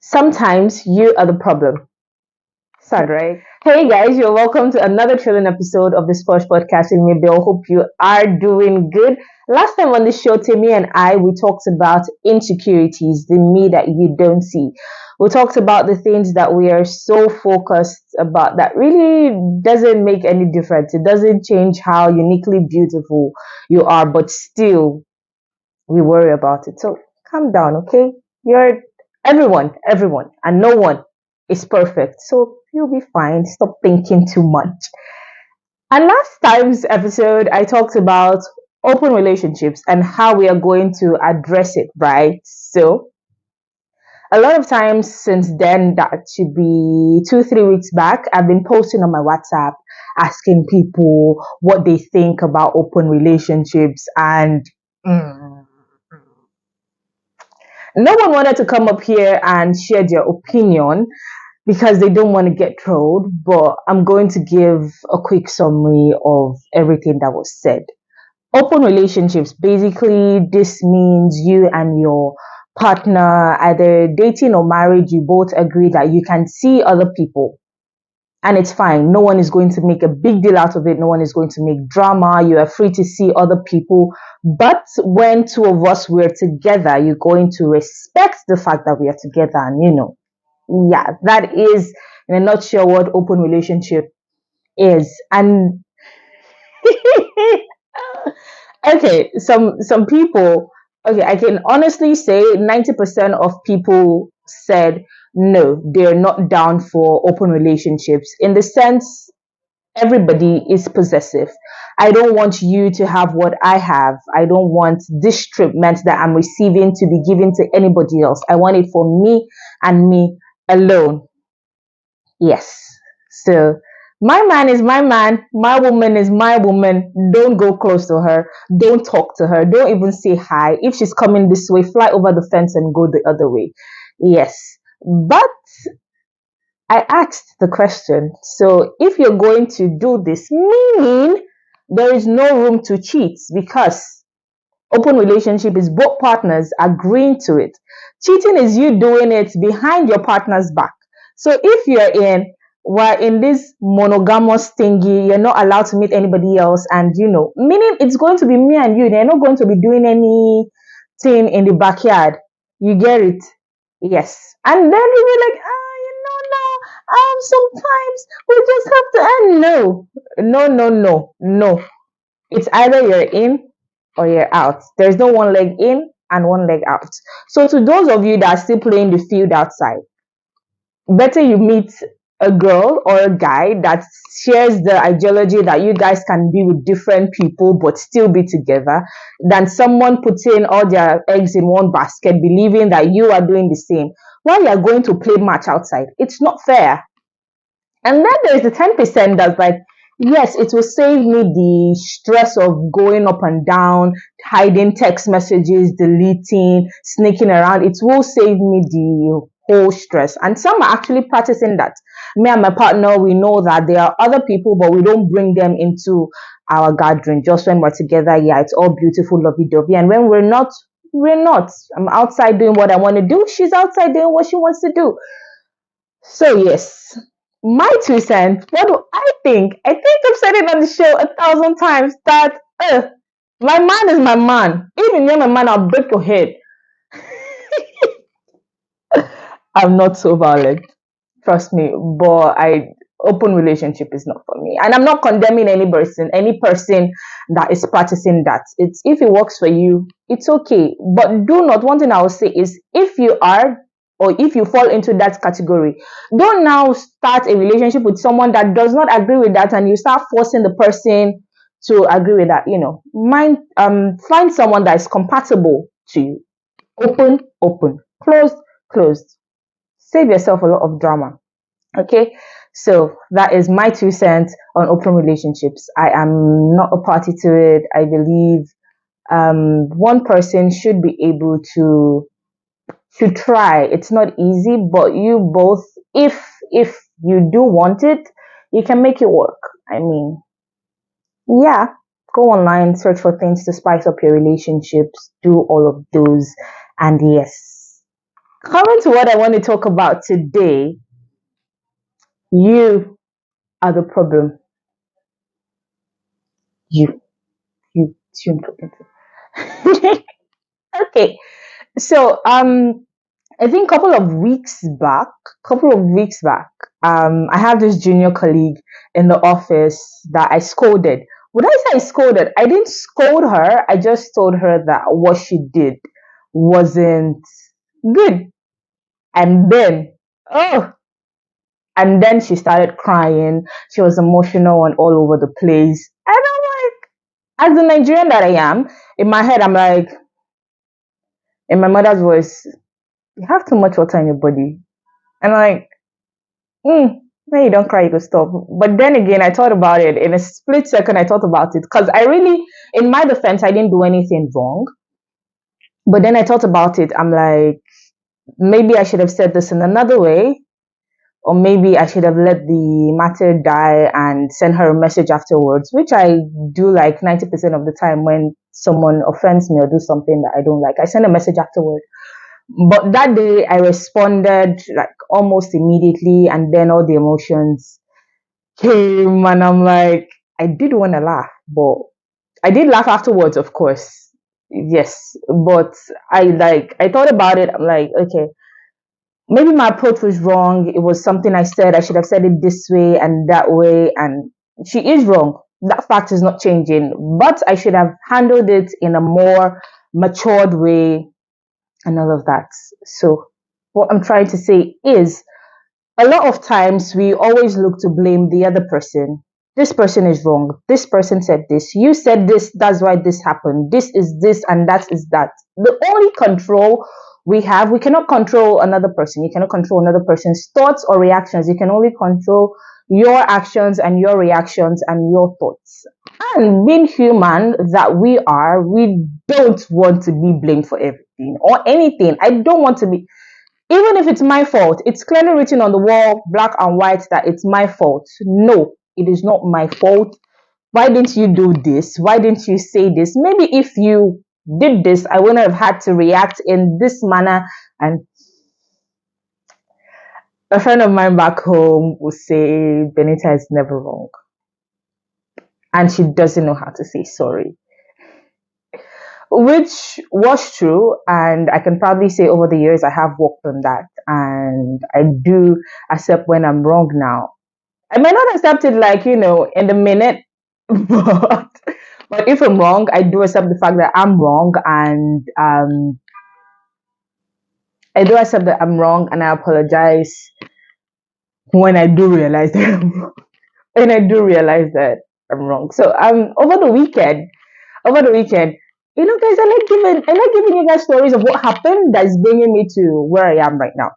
Sometimes you are the problem. Sad, right? Hey guys, you're welcome to another thrilling episode of the Sports Podcast with me, Bill. Hope you are doing good. Last time on the show, Timmy and we talked about insecurities, the me that you don't see. We talked about the things that we are so focused about that really doesn't make any difference. It doesn't change how uniquely beautiful you are, but still we worry about it. So calm down, okay? You're everyone, and no one is perfect. So you'll be fine. Stop thinking too much. And last time's episode, I talked about open relationships and how we are going to address it, right? So a lot of times since then, that should be 2, 3 weeks back, I've been posting on my WhatsApp asking people what they think about open relationships and no one wanted to come up here and share their opinion because they don't want to get trolled, but I'm going to give a quick summary of everything that was said. Open relationships, basically, this means you and your partner, either dating or married, you both agree that you can see other people and it's fine. No one is going to make a big deal out of it. No one is going to make drama. You are free to see other people. But when two of us were together, you're going to respect the fact that we are together. And, yeah, that is in a nutshell what open relationship is. And okay, some people, okay, I can honestly say 90% of people said no, they're not down for open relationships in the sense everybody is possessive. I don't want you to have what I have. I don't want this treatment that I'm receiving to be given to anybody else. I want it for me and me alone. Yes. So my man is my man. My woman is my woman. Don't go close to her. Don't talk to her. Don't even say hi. If she's coming this way, fly over the fence and go the other way. Yes. But I asked the question. So if you're going to do this, meaning there is no room to cheat because open relationship is both partners agreeing to it. Cheating is you doing it behind your partner's back. So if you're we're in this monogamous thingy, you're not allowed to meet anybody else, and meaning it's going to be me and you. They're not going to be doing anything in the backyard. You get it? Yes. And then we were like, now, sometimes we just have to end. No, no, no, no, no. It's either you're in or you're out. There's no one leg in and one leg out. So to those of you that are still playing the field outside, better you meet a girl or a guy that shares the ideology that you guys can be with different people but still be together than someone putting all their eggs in one basket believing that you are doing the same while you are going to play match outside. It's not fair. And then there's the 10% that's like, yes, it will save me the stress of going up and down, hiding text messages, deleting, sneaking around. It will save me the whole stress. And some are actually practicing that. Me and my partner, we know that there are other people, but we don't bring them into our gathering. Just when we're together, yeah, it's all beautiful, lovey-dovey. And when we're not, we're not. I'm outside doing what I want to do. She's outside doing what she wants to do. So yes, my 2 cents. What do I think? I think I've said it on the show 1,000 times that my man is my man. Even you're my man, I'll break your head. I'm not so violent, trust me. But open relationship is not for me, and I'm not condemning any person that is practicing that. It's if it works for you, it's okay. But do not. One thing I will say is if you are or if you fall into that category, don't now start a relationship with someone that does not agree with that and you start forcing the person to agree with that. Find someone that is compatible to you. Open, open, closed, closed. Save yourself a lot of drama. Okay, so that is my 2 cents on open relationships. I am not a party to it. I believe one person should be able to try. It's not easy, but you both, if you do want it, you can make it work. I mean, yeah, go online, search for things to spice up your relationships, do all of those, and yes, Coming to what I want to talk about today, you are the problem. You, too important. Okay, so I think couple of weeks back, I have this junior colleague in the office that I scolded. Would I say I scolded? I didn't scold her. I just told her that what she did wasn't good. And then, oh, and then she started crying. She was emotional and all over the place. And I'm like, as the Nigerian that I am, in my head, I'm like, in my mother's voice, you have too much water in your body. And I'm like, when you don't cry, you can stop. But then again, I thought about it in a split second. I thought about it because I really, in my defense, I didn't do anything wrong. But then I thought about it. I'm like, maybe I should have said this in another way, or maybe I should have let the matter die and send her a message afterwards, which I do like 90% of the time when someone offends me or do something that I don't like. I send a message afterwards. But that day I responded like almost immediately, and then all the emotions came, and I'm like, I did want to laugh, but I did laugh afterwards, of course. Yes, but I thought about it. I'm like, okay, maybe my approach was wrong. It was something I said. I should have said it this way and that way, and she is wrong. That fact is not changing, but I should have handled it in a more matured way and all of that. So, what I'm trying to say is a lot of times we always look to blame the other person. This person is wrong. This person said this. You said this. That's why this happened. This is this and that is that. The only control we have, we cannot control another person. You cannot control another person's thoughts or reactions. You can only control your actions and your reactions and your thoughts. And being human that we are, we don't want to be blamed for everything or anything. I don't want to be, even if it's my fault, it's clearly written on the wall, black and white, that it's my fault. No, it is not my fault. Why didn't you do this? Why didn't you say this? Maybe if you did this, I wouldn't have had to react in this manner. And a friend of mine back home will say, Benita is never wrong. And she doesn't know how to say sorry, which was true. And I can probably say over the years, I have worked on that. And I do accept when I'm wrong now. I might not accept it like, in the minute, but if I'm wrong, I do accept the fact that I'm wrong, and I do accept that I'm wrong, and I apologize when I do realize that I'm wrong. When I do realize that I'm wrong. So over the weekend, guys, I like giving you guys stories of what happened that's bringing me to where I am right now.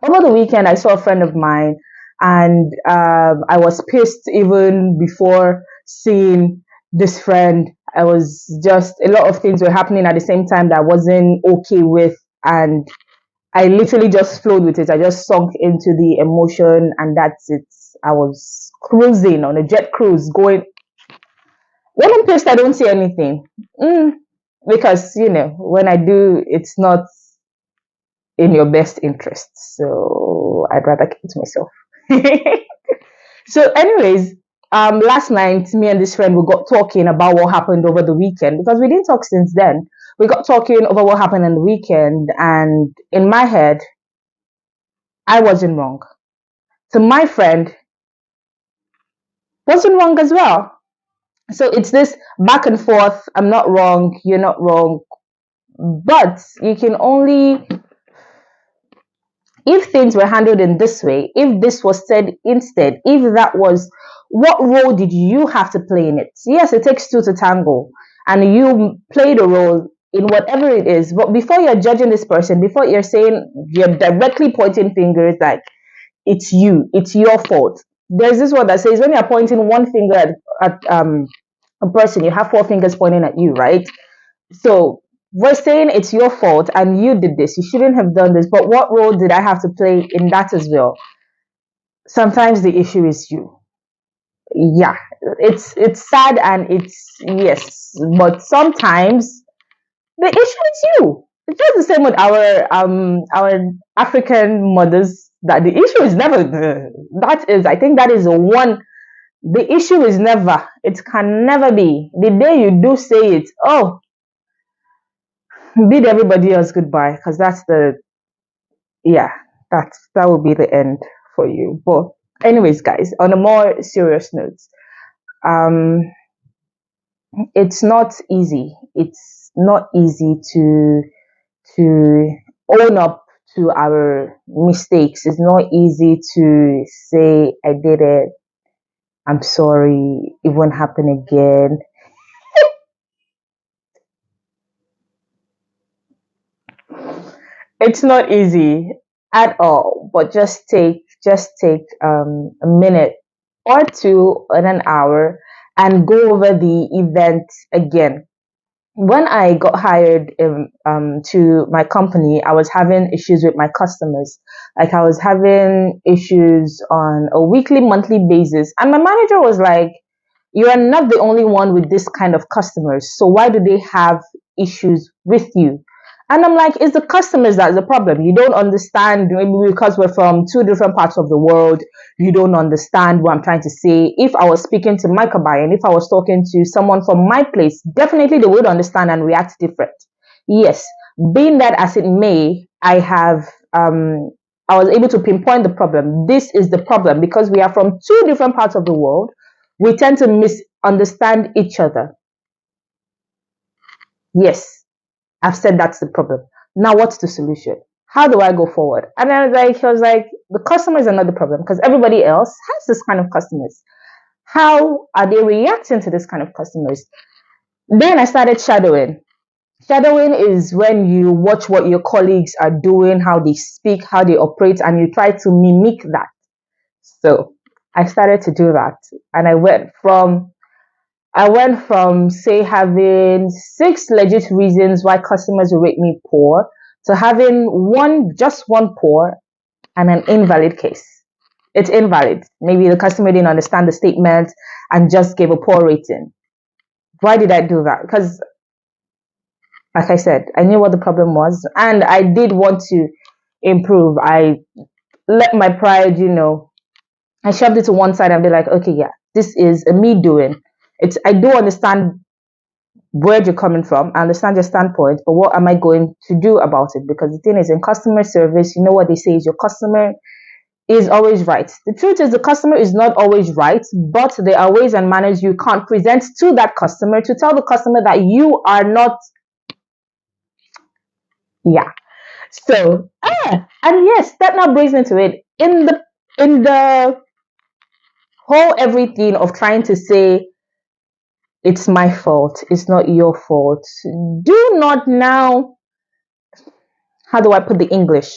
Over the weekend, I saw a friend of mine, and I was pissed even before seeing this friend. I was just, a lot of things were happening at the same time that I wasn't okay with, and I literally just flowed with it. I just sunk into the emotion, and that's it. I was cruising on a jet cruise, going. When I'm pissed, I don't say anything, because when I do, it's not in your best interest. So I'd rather keep it to myself. So, anyways, last night, me and this friend we got talking about what happened over the weekend because we didn't talk since then. We got talking over what happened on the weekend, and in my head, I wasn't wrong. So my friend wasn't wrong as well. So it's this back and forth. I'm not wrong. You're not wrong. But you can only, if things were handled in this way, if this was said instead, if that was, what role did you have to play in it? Yes, it takes two to tango, and you played a role in whatever it is. But before you're judging this person, before you're directly pointing fingers like it's your fault. There's this one that says when you're pointing one finger at a person, you have four fingers pointing at you, right? So we're saying it's your fault and you did this. You shouldn't have done this. But what role did I have to play in that as well? Sometimes the issue is you. Yeah, it's sad and it's yes, but sometimes the issue is you. It's just the same with our African mothers, that the issue is never that is, I think that is the one. The issue is never, it can never be. The day you do say it, oh, bid everybody else goodbye, because that's the, yeah, that will be the end for you. But anyways, guys, on a more serious note, um, it's not easy. It's not easy to own up to our mistakes. It's not easy to say I did it. I'm sorry. It won't happen again. It's not easy at all. But just take a minute or two in an hour and go over the event again. When I got hired to my company, I was having issues with my customers. Like, I was having issues on a weekly, monthly basis. And my manager was like, you are not the only one with this kind of customers. So why do they have issues with you? And I'm like, it's the customers that's the problem. You don't understand, maybe because we're from two different parts of the world. You don't understand what I'm trying to say. If I was speaking to my and if I was talking to someone from my place, definitely they would understand and react different. Yes, being that as it may, I was able to pinpoint the problem. This is the problem because we are from two different parts of the world. We tend to misunderstand each other. Yes, I've said that's the problem. Now, what's the solution? How do I go forward? And I was like, he was like, the customers are not the problem because everybody else has this kind of customers. How are they reacting to this kind of customers? Then I started shadowing. Shadowing is when you watch what your colleagues are doing, how they speak, how they operate, and you try to mimic that. So I started to do that. And I went from say having six legit reasons why customers will rate me poor to having just one poor and an invalid case. It's invalid. Maybe the customer didn't understand the statement and just gave a poor rating. Why did I do that? Because, like I said, I knew what the problem was and I did want to improve. I let my pride, I shoved it to one side and be like, okay, yeah, this is a me doing. I do understand where you're coming from. I understand your standpoint, but what am I going to do about it? Because the thing is, in customer service, you know what they say is your customer is always right. The truth is, the customer is not always right, but there are ways and manners you can't present to that customer to tell the customer that you are not, yeah. So, and yes, that now brings into it in the whole everything of trying to say it's my fault, it's not your fault. Do not now, how do I put the English?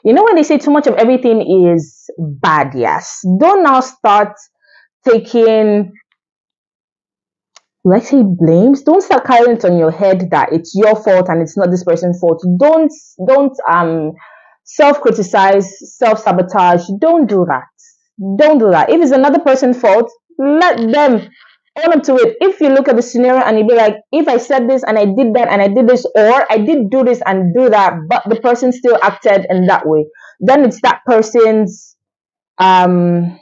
You know when they say too much of everything is bad, yes. Don't now start taking, let's say, blames. Don't start carrying it on your head that it's your fault and it's not this person's fault. Don't self-criticize, self-sabotage. Don't do that. Don't do that. If it's another person's fault, let them own up to it. If you look at the scenario and you be like, if I said this and I did that and I did this, or I did do this and do that, but the person still acted in that way, then um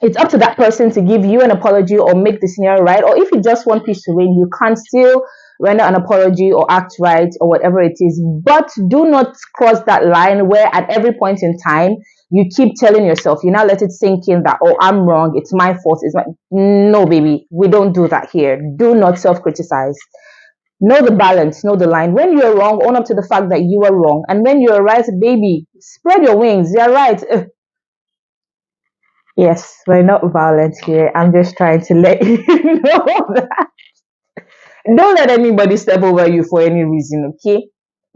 it's up to that person to give you an apology or make the scenario right. Or if you just want peace to reign, you can still render an apology or act right or whatever it is. But do not cross that line where at every point in time you keep telling yourself, you now let it sink in that, oh, I'm wrong, it's my fault, it's my, no, baby, we don't do that here. Do not self-criticize. Know the balance, know the line. When you're wrong, own up to the fact that you are wrong. And when you're right, baby, spread your wings. You're right. Yes, we're not violent here. I'm just trying to let you know that. Don't let anybody step over you for any reason, okay?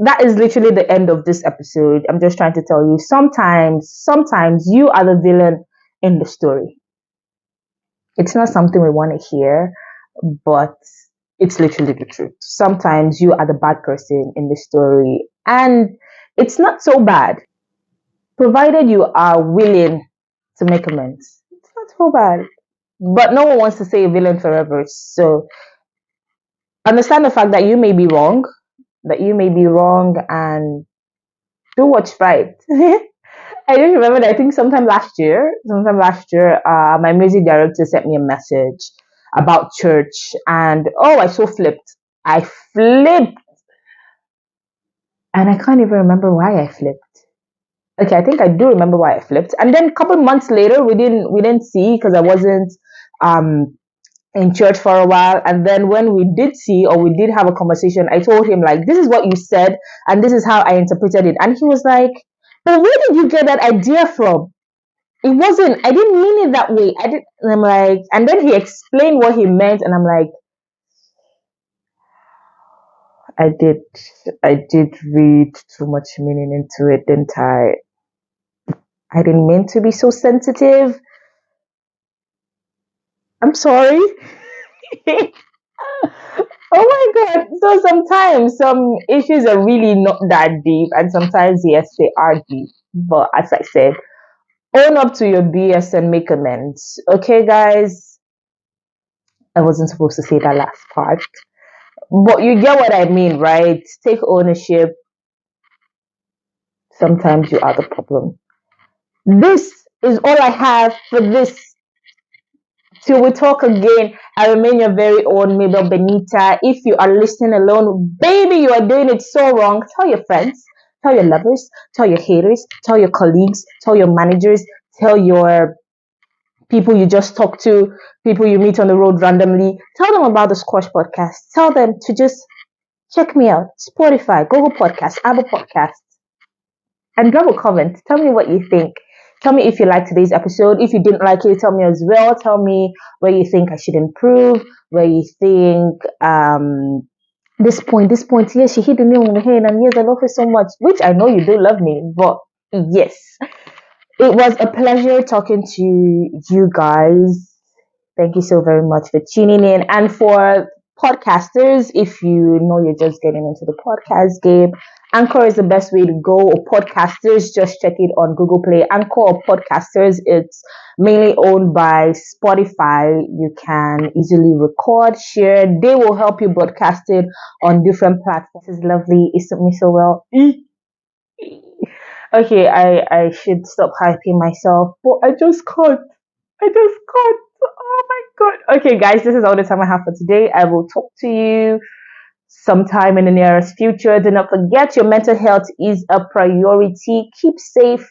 That is literally the end of this episode. I'm just trying to tell you sometimes you are the villain in the story. It's not something we want to hear, but it's literally the truth. Sometimes you are the bad person in the story, and it's not so bad, provided you are willing to make amends. It's not so bad. But no one wants to say a villain forever. So understand the fact that you may be wrong. that you may be wrong and do what's right. I just remember that I think sometime last year, my music director sent me a message about church, and oh, I so flipped. I flipped, and I can't even remember why I flipped. Okay, I think I do remember why I flipped. And then a couple months later, we didn't see because I wasn't um in church for a while. And then when we did see or we did have a conversation, I told him like, this is what you said, and this is how I interpreted it. And he was like, but where did you get that idea from? It wasn't, I didn't mean it that way. I didn't, and I'm like, and then he explained what he meant, and I'm like, I did, I did read too much meaning into it, didn't I? I didn't mean to be so sensitive. I'm sorry. Oh my god. So sometimes some issues are really not that deep, and sometimes, yes, they are deep. But as I said, own up to your BS and make amends. Okay, guys? I wasn't supposed to say that last part. But you get what I mean, right? Take ownership. Sometimes you are the problem. This is all I have for this. Till we talk again, I remain your very own Mabel Benita. If you are listening alone, baby, you are doing it so wrong. Tell your friends, tell your lovers, tell your haters, tell your colleagues, tell your managers, tell your people you just talk to, people you meet on the road randomly. Tell them about the Squash podcast. Tell them to just check me out. Spotify, Google Podcasts, Apple Podcasts, and drop a comment. Tell me what you think. Tell me if you liked today's episode. If you didn't like it, tell me as well. Tell me where you think I should improve, where you think this point, yes, she hit the nail on the head, and yes, I love her so much, which I know you do love me, but yes, it was a pleasure talking to you guys. Thank you so very much for tuning in. And for podcasters, if you know you're just getting into the podcast game, Anchor is the best way to go. Or podcasters, just check it on Google Play. Anchor or podcasters, it's mainly owned by Spotify. You can easily record, share. They will help you broadcast it on different platforms. This is lovely. It suits me so well. Okay, I should stop hyping myself, but I just can't. I just can't. Oh my god. Okay, guys, this is all the time I have for today. I will talk to you sometime in the nearest future. Do not forget your mental health is a priority. Keep safe.